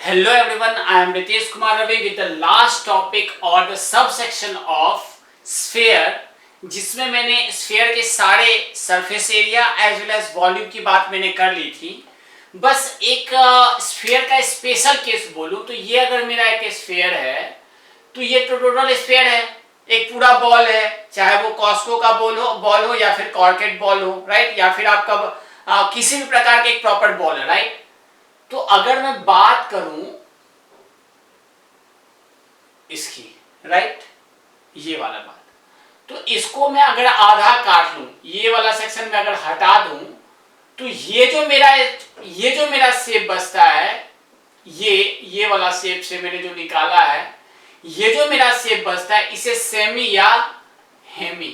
Hello everyone, I am Ritesh Kumar Ravi with the last topic or the subsection of sphere, जिसमें मैंने sphere के सारे surface area as well as volume की बात मैंने कर ली थी। बस एक sphere का स्पेशल केस बोलूं तो ये अगर मेरा एक sphere है तो ये तो टोटल sphere है, एक पूरा बॉल है, चाहे वो कॉस्को का बॉल हो या फिर कॉर्केट बॉल हो, राइट, या फिर आपका किसी भी प्रकार के एक प्रॉपर बॉल है, राइट। तो अगर मैं बात करूं इसकी, राइट, ये वाला बात, तो इसको मैं अगर आधा काट लूं, ये वाला सेक्शन में अगर हटा दूं तो ये जो मेरा शेप बचता है, ये वाला शेप से मैंने जो निकाला है, ये जो मेरा शेप बचता है इसे सेमी या हेमी,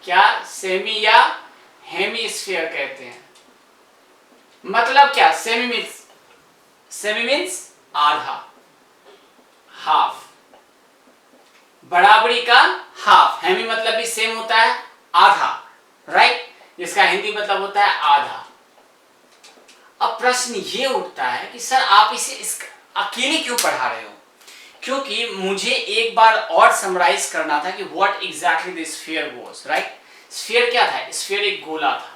क्या सेमी या हेमी स्फीयर कहते हैं। मतलब क्या, सेमी मीन्स आधा, हाफ, बराबरी का हाफ, हेमी मतलब भी सेम होता है आधा, राइट, जिसका हिंदी मतलब होता है आधा। अब प्रश्न ये उठता है कि सर आप इसे अकेले क्यों पढ़ा रहे हो, क्योंकि मुझे एक बार और समराइज करना था कि what exactly the sphere was, right. Sphere क्या था? स्फीयर एक गोला था,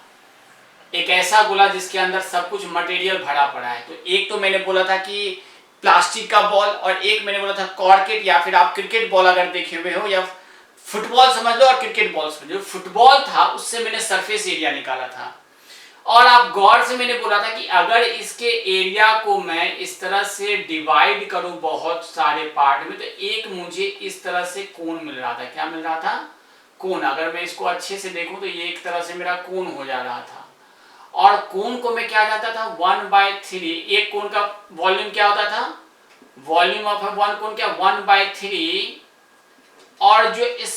एक ऐसा गोला जिसके अंदर सब कुछ मटेरियल भरा पड़ा है। तो एक तो मैंने बोला था कि प्लास्टिक का बॉल, और एक मैंने बोला था कॉर्केट, या फिर आप क्रिकेट बॉल अगर देखे हुए हो, या फुटबॉल समझ लो और क्रिकेट बॉल समझ लो। फुटबॉल था, उससे मैंने सरफेस एरिया निकाला था, और आप गौर से मैंने बोला था कि अगर इसके एरिया को मैं इस तरह से डिवाइड करूं बहुत सारे पार्ट में, तो एक मुझे इस तरह से कोन मिल रहा था। क्या मिल रहा था? कोन। अगर मैं इसको अच्छे से देखूं तो ये एक तरह से मेरा कोन हो जा रहा था, और कोन को मैं क्या जाता था 1/3। एक कोन का वॉल्यूम क्या होता था? वॉल्यूम ऑफ वन कोन क्या 1/3, और जो इस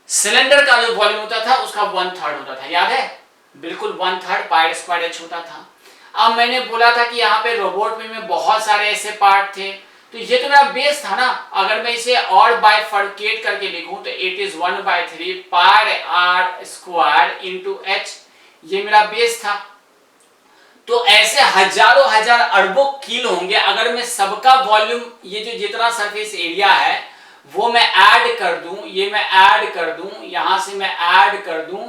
सिलेंडर का जो वॉल्यूम होता था उसका 1/3 होता था, याद है? बिल्कुल 1/3 पाई स्क्वायर h होता था। अब मैंने बोला था कि यहाँ पे रोबोट में बहुत सारे ऐसे पार्ट थे, तो ये तो मेरा बेस था ना। अगर मैं इसे और बाइफर्केट करके लिखूं तो it is 1/3 pi r square into h, ये मेरा बेस था। तो ऐसे हजारों हजार अरबों किलो होंगे। अगर मैं सबका वॉल्यूम, ये जो जितना सरफेस एरिया है वो मैं ऐड कर दूं, ये मैं ऐड कर दूं, यहां से मैं ऐड कर दूं,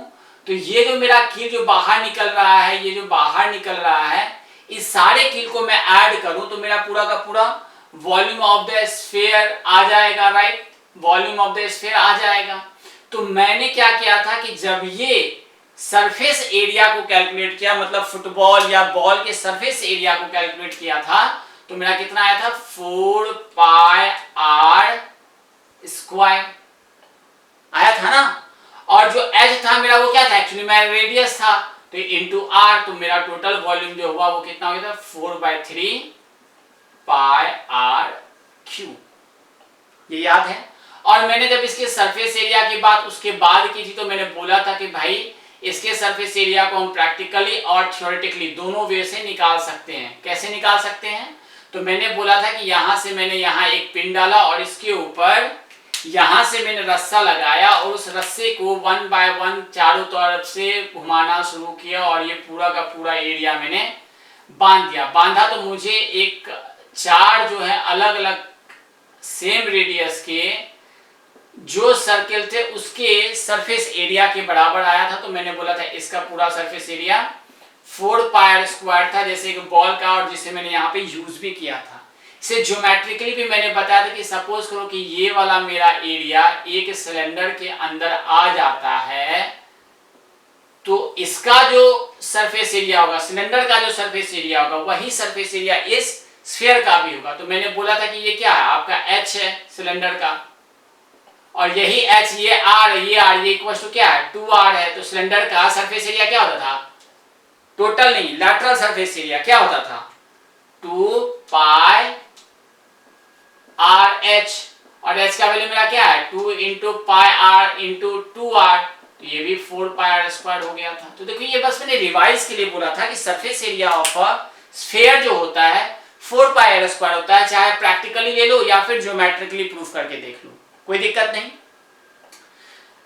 तो ये जो मेरा कील जो बाहर निकल रहा है, ये जो बाहर निकल रहा है, इस सारे कील को मैं ऐड करूं तो मेरा पूरा का पूरा वॉल्यूम ऑफ द स्फीयर आ जाएगा, right, volume of the sphere आ जाएगा। तो मैंने क्या किया था कि जब ये सरफेस एरिया को कैलकुलेट किया, मतलब फुटबॉल या बॉल के सरफेस एरिया को कैलकुलेट किया था, तो मेरा कितना आया था 4 पाई r स्क्वायर आया था ना। और जो h था मेरा वो क्या था? एक्चुअली मेरा रेडियस था, तो इंटू r, तो मेरा टोटल वॉल्यूम जो हुआ वो कितना हो गया था 4/3 पाई r क्यूब, ये याद है। और मैंने जब इसके सरफेस एरिया की बात उसके बाद की थी तो मैंने बोला था कि भाई इसके सरफेस एरिया को हम प्रैक्टिकली और थ्योरेटिकली दोनों वे से निकाल सकते हैं। कैसे निकाल सकते हैं? तो मैंने बोला था कि यहां से मैंने यहाँ एक पिन डाला और इसके ऊपर यहां से मैंने रस्सा लगाया, और उस रस्से को 1 बाय 1 चारों तरफ से घुमाना शुरू किया, और ये पूरा का पूरा एरिया मैंने बांध दिया। बांधा तो मुझे एक 4 जो है अलग अलग सेम रेडियस के जो सर्किल थे उसके सरफेस एरिया के बराबर आया था। तो मैंने बोला था इसका पूरा सरफेस एरिया 4 पाई स्क्वायर था, जैसे एक बॉल का, और जिसे मैंने यहाँ पे यूज भी किया था। इसे ज्योमेट्रिकली भी मैंने बताया था कि सपोज करो कि ये वाला मेरा एरिया एक सिलेंडर के अंदर आ जाता है, तो इसका जो सरफेस एरिया होगा, सिलेंडर का जो सरफेस एरिया होगा, वही सरफेस एरिया इस स्फीयर का भी होगा। तो मैंने बोला था कि ये क्या है? आपका h है सिलेंडर का, और यही h, ये r, ये इक्वल टू क्या है? 2r है। तो सिलेंडर का सरफेस एरिया क्या होता था? टोटल नहीं, लैटरल सरफेस एरिया क्या होता था? 2 पाई RH, और h का वैल्यू मेरा क्या है? 2 into pi r into 2r, तो ये भी 4 पाई r स्क्वायर हो गया था। तो देखो ये बस मैंने रिवाइज के लिए बोला था कि surface area of a sphere जो होता है 4 पाई r स्क्वायर होता है, चाहे प्रैक्टिकली ले लो या फिर ज्योमेट्रिकली प्रूफ करके देख लो, कोई दिक्कत नहीं।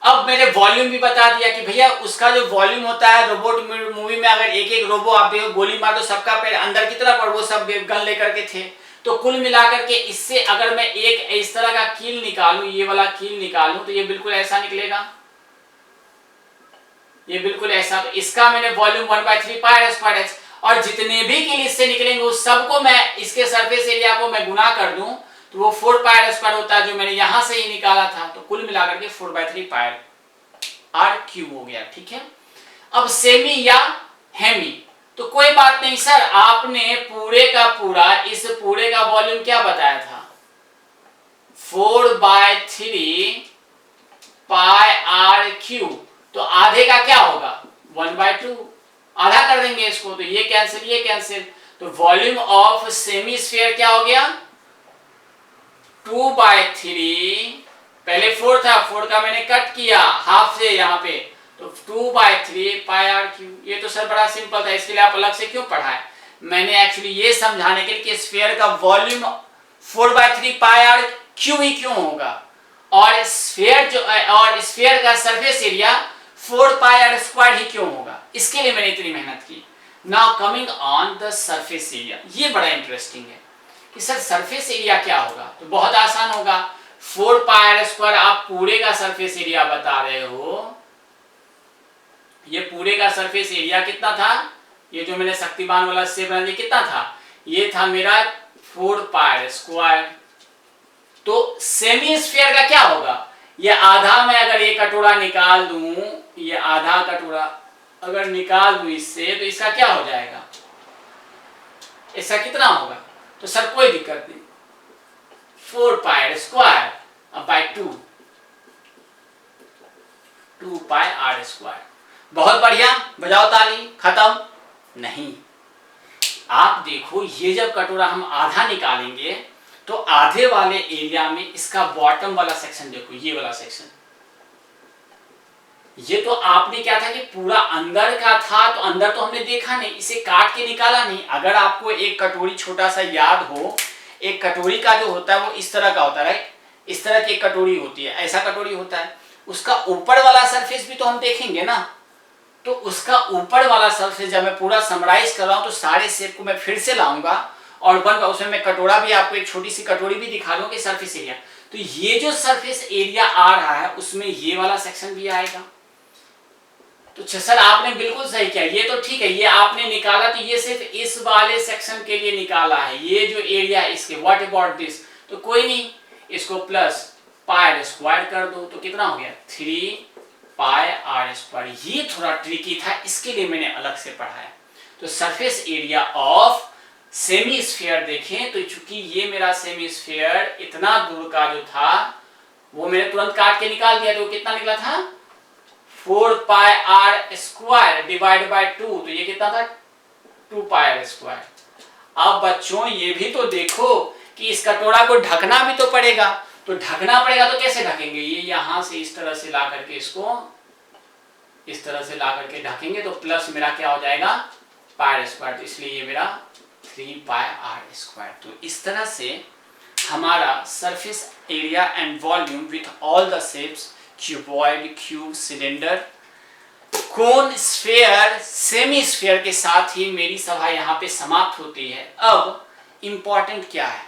अब मैंने वॉल्यूम भी बता दिया कि भैया उसका जो वॉल्यूम होता है रोबोट मूवी में, अगर एक एक रोबो आप देखो गोली मार दो सबका पैर अंदर की तरफ और वो सब गन लेकर के थे। तो कुल मिलाकर के इससे अगर मैं एक इस तरह का कील निकालूं, ये वाला कील निकालूं, तो ये बिल्कुल ऐसा निकलेगा, ये बिल्कुल ऐसा। तो इसका मैंने वॉल्यूम 1/3 πr²h, और जितने भी कील इससे निकलेंगे उस सबको मैं इसके सरफेस एरिया को मैं गुना कर दूं तो वो 4πr² होता है, जो मैंने यहां से ही निकाला था। तो कुल मिलाकर के 4/3 πr³ हो गया। ठीक है, अब सेमी या हेमी, तो कोई बात नहीं सर, आपने पूरे का पूरा इस पूरे का वॉल्यूम क्या बताया था, 4/3 πr³। तो आधे का क्या होगा 1/2, आधा कर देंगे इसको, तो ये कैंसिल ये कैंसिल। तो वॉल्यूम ऑफ सेमी स्फीयर क्या हो गया 2/3, पहले 4 था, 4 का मैंने कट किया हाफ से यहाँ पे, तो 2/3 πr³। ये तो सर बड़ा सिंपल था, इसके लिए आप अलग से क्यों पढ़ाए। मैंने एक्चुअली ये समझाने के लिए कि स्फीयर का वॉल्यूम 4/3 πr³ ही क्यों होगा, और स्फीयर का सरफेस एरिया 4πr² ही क्यों होगा, इसके लिए मैंने इतनी मेहनत की। Now coming on the surface area, ये बड़ा इंटरेस्टिंग है कि सर सरफेस एरिया क्या होगा। तो बहुत आसान होगा, 4πr², आप पूरे का सरफेस एरिया बता रहे हो। ये पूरे का सरफेस एरिया कितना था, ये जो मैंने शक्तिमान वाला शेप बना दिया कितना था, ये था मेरा 4πr²। तो सेमी स्फीयर का क्या होगा, ये आधा मैं अगर ये कटोरा निकाल दूं, ये आधा कटोरा अगर निकाल दूं इससे, तो इसका क्या हो जाएगा, इसका कितना होगा। तो सर कोई दिक्कत नहीं, 4πr²/2, 2πr²। बहुत बढ़िया, बजाओ ताली, खत्म। नहीं, आप देखो ये जब कटोरा हम आधा निकालेंगे तो आधे वाले एरिया में इसका बॉटम वाला सेक्शन देखो, ये वाला सेक्शन, ये तो आपने क्या था कि पूरा अंदर का था, तो अंदर तो हमने देखा नहीं, इसे काट के निकाला नहीं। अगर आपको एक कटोरी छोटा सा याद हो, एक कटोरी का जो होता है वो इस तरह का होता है, राइट, इस तरह की एक कटोरी होती है, ऐसा कटोरी होता है, उसका ऊपर वाला सरफेस भी तो हम देखेंगे ना। तो उसका ऊपर वाला सरफेस जब मैं पूरा समराइज कर रहा हूं तो सारे शेप को मैं फिर से लाऊंगा और उसमें मैं कटोरा भी, आपको एक छोटी सी कटोरी भी दिखा दूं कि सरफेस एरिया। तो ये जो सरफेस एरिया आ रहा है उसमें ये वाला सेक्शन भी आएगा। तो सर आपने बिल्कुल सही किया, ये तो ठीक है, ये आपने निकाला, तो ये सिर्फ इस वाले सेक्शन के लिए निकाला है, ये जो एरिया इसके। व्हाट अबाउट दिस, तो कोई नहीं, इसको प्लस πr² कर दो, तो कितना हो गया 3πr²। ये थोड़ा ट्रिकी था, इसके लिए मैंने अलग से पढ़ाया। तो surface area of semi sphere देखें, तो चूंकि ये मेरा सेमी स्फीयर इतना दूर का जो था वो मैंने तुरंत काट के निकाल दिया, तो कितना निकला था 4πr² डिवाइड बाय 2, तो ये कितना था 2πr²। अब बच्चों ये भी तो देखो कि इस कटोरा को ढकना भी तो पड़ेगा, तो ढकना पड़ेगा तो कैसे ढकेंगे, ये यहां से इस तरह से ला करके इसको इस तरह से ला करके ढकेंगे, तो प्लस मेरा क्या हो जाएगा πr², तो इसलिए ये मेरा 3πr²। तो इस तरह से हमारा surface area and volume with all the shapes, cuboid, cube, cylinder, cone, sphere, semi sphere के साथ ही मेरी सभा यहाँ पे समाप्त होती है। अब इम्पॉर्टेंट क्या है,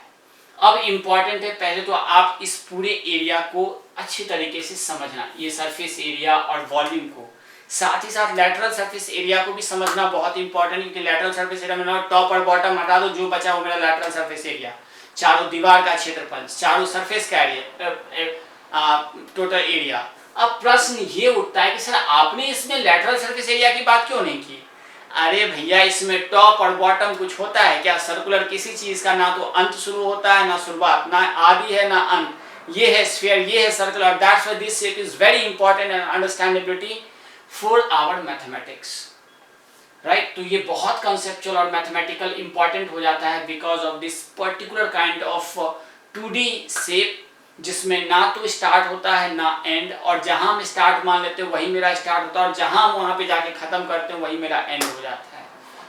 अब इम्पॉर्टेंट है पहले तो आप इस पूरे एरिया को अच्छी तरीके से समझना, ये सरफेस एरिया और वॉल्यूम को, साथ ही साथ लेटरल सरफेस एरिया को भी समझना बहुत इंपॉर्टेंट है, क्योंकि लेटरल सरफेस एरिया में टॉप और बॉटम हटा दो, जो बचा वो मेरा लेटरल सरफेस एरिया, चारों दीवार का क्षेत्रफल, चारों सरफेस का एरिया, टोटल एरिया। अब प्रश्न ये उठता है कि सर आपने इसमें लेटरल सरफेस एरिया की बात क्यों नहीं की। अरे भैया इसमें टॉप और बॉटम कुछ होता है क्या, सर्कुलर किसी चीज का ना तो अंत शुरू होता है ना शुरुआत, ना आदि है ना अंत, ये है स्फीयर, ये है circular. That's why this shape is very important and understandability for our mathematics, right. तो ये बहुत कंसेप्चुअल और मैथमेटिकल इंपॉर्टेंट हो जाता है because of this particular kind of 2D shape, जिसमें ना तो स्टार्ट होता है ना एंड, और जहां हम स्टार्ट मान लेते हैं वही मेरा स्टार्ट होता है, और जहां हम वहां पे जाके खत्म करते हैं वही मेरा एंड हो जाता है।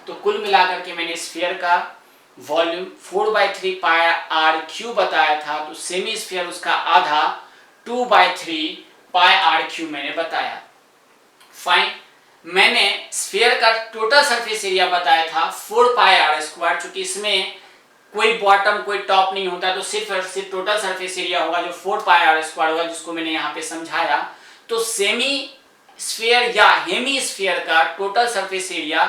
तो कुल मिलाकर के मैंने स्फीयर का वॉल्यूम 4/3 πr³ बताया था, तो सेमी स्फीयर उसका आधा 2/3 पाई आर क्यूब मैंने बताया। फाइन, मैंने स्फीयर का टोटल सरफेस एरिया बताया था 4 पाई आर स्क्वायर, चूंकि इसमें कोई बॉटम कोई टॉप नहीं होता तो सिर्फ और सिर्फ टोटल सरफेस एरिया होगा जो 4 पाई आर स्क्वायर होगा, जिसको मैंने यहाँ पे समझाया। तो सेमी स्फीयर या हेमी स्फीयर का total surface area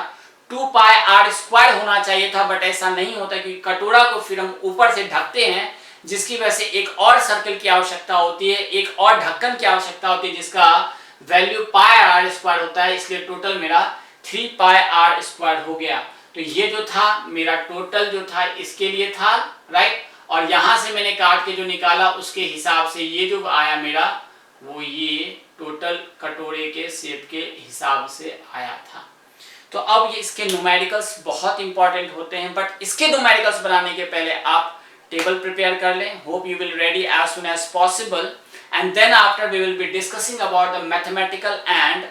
2 pi r square होना चाहिए था, बट ऐसा नहीं होता क्योंकि कटोरा को फिर हम ऊपर से ढकते हैं, जिसकी वजह से एक और सर्कल की आवश्यकता होती है, एक और ढक्कन की आवश्यकता होती है, जिसका वैल्यू पाई आर स्क्वायर होता है। इसलिए टोटल मेरा 3 पाई आर स्क्वायर हो गया। तो ये जो था मेरा टोटल जो था इसके लिए था, राइट। और यहां से मैंने काट के जो निकाला उसके हिसाब से ये जो आया मेरा, वो ये टोटल कटोरे के शेप के हिसाब से आया था। तो अब ये इसके न्यूमेरिकल्स बहुत इंपॉर्टेंट होते हैं, बट इसके न्यूमेरिकल्स बनाने के पहले आप टेबल प्रिपेयर कर लें। Hope you will ready as soon as possible, and then after we will be discussing about the mathematical and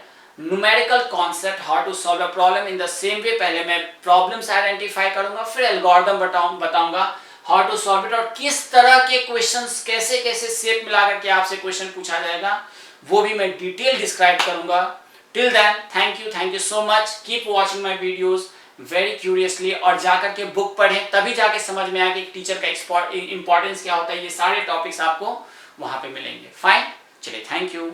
numerical concept how to solve a problem in the same way। पहले मैं problems identify करूंगा, फिर algorithm बताऊंगा how to solve it, और किस तरह के questions कैसे कैसे शेप मिलाकर के आपसे क्वेश्चन पूछा जाएगा वो भी मैं डिटेल डिस्क्राइब करूंगा। Till then, thank you so much, keep watching my videos very curiously, और जाकर के बुक पढ़ें, तभी जाके समझ में आएगा कि टीचर का इंपॉर्टेंस क्या होता है। ये सारे टॉपिक्स आपको वहां पे मिलेंगे। फाइन, चलिए, थैंक यू।